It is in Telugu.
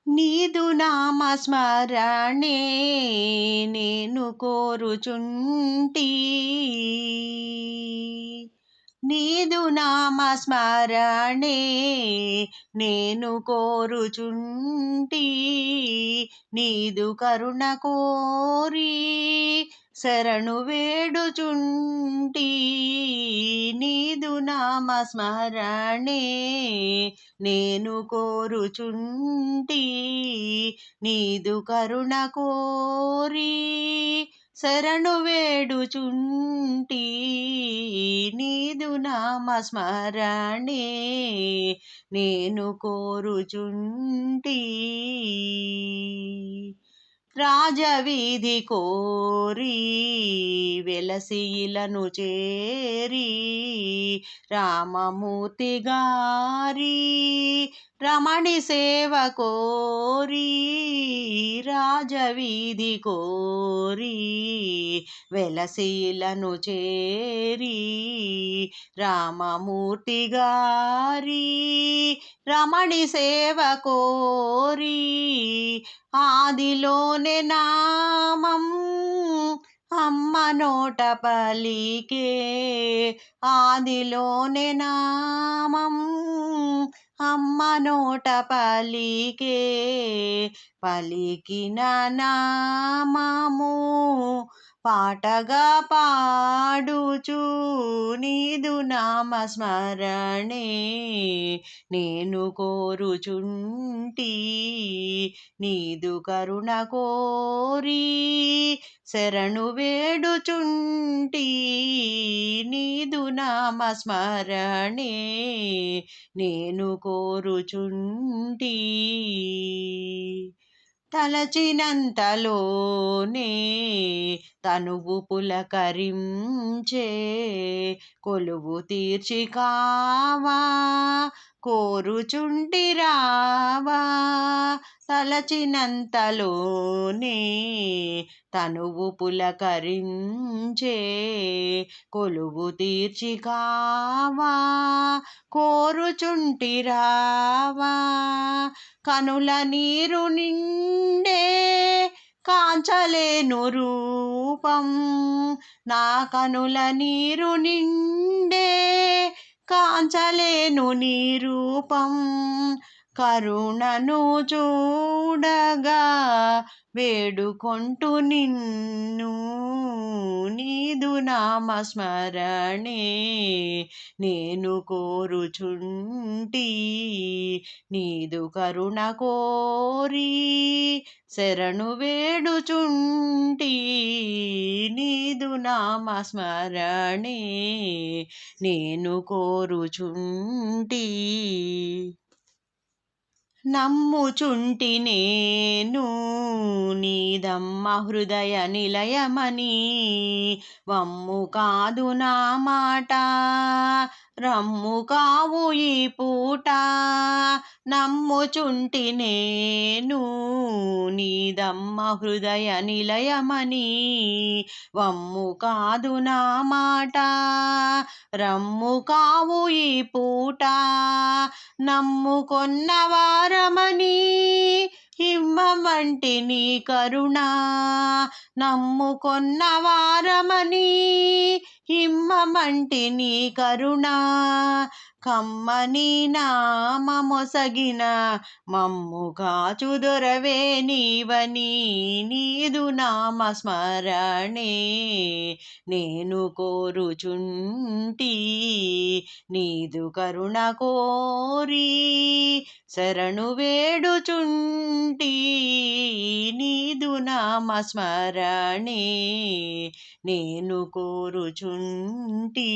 నీదు నామస్మరణే నేను కోరుచుంటి నీదు నామస్మరణే నేను కోరుచుంటి నీదు కరుణ కోరి శరణు వేడుచుంటి నీదు నామస్మరణే నేను కోరుచుంటి నీదు కరుణ కోరి శరణు వేడుచుంటి నీదు నామస్మరణే నేను కోరుచుంటి రాజవీధి కోరి వెలసిలను చేరి రామమూర్తి గారి రమణి సేవ కోరి రాజవీధి కోరి వెలసిలను చేరి రామమూర్తి గారి రమణి సేవ కోరి ఆదిలోనే నామం అమ్మ నోట పలికే ఆదిలోనే నామం అమ్మ నోట పలికే పలికిన నామము పాటగా పాడుచు నీదు నామస్మరణే నేను కోరుచుంటి నీదు కరుణ కోరి శరణు వేడుచుంటి నీదు నామస్మరణే నేను కోరుచుంటి తలచినంతలోనే తనువు పులకరించే కొలువు తీర్చి కావా కోరుచుంటి రావా తలచినంతలోనే తనువు పులకరించే కొలువు తీర్చి కావా కోరుచుంటి రావా కనుల నీరు నిండే కాంచలేను రూపం నా కనుల నీరు నిండే కాంచలేను నీ రూపం కరుణను చూడగా వేడుకొంటు నిన్ను నీదు నామస్మరణే నేను కోరుచుంటి నీదు కరుణ కోరి శరణు వేడుచుంటి నీదు నామస్మరణే నేను కోరుచుంటి నమ్ముచుంటి నేను నీదమ్మ హృదయ నిలయమని వమ్ము కాదు నా మాట రమ్ము కావు ఈ పూట నమ్ముచుంటి నేను నీదమ్మ హృదయ నిలయమని వమ్ము కాదు నా మాట రమ్ము కావు ఈ పూట నమ్ముకొన్న వారమని ఇమ్మవంటి నీ కరుణ నమ్ముకొన్న వారమని ఇమ్మవంటి నీ కరుణ కమ్మని నామమొసగిన మమ్ము కాచుదొరవే నీవని నీదు నామస్మరణే నేను కోరుచుంటి నీదు కరుణ కోరి శరణు వేడుచుంటి నీదు నామస్మరణే నేను కోరుచుంటి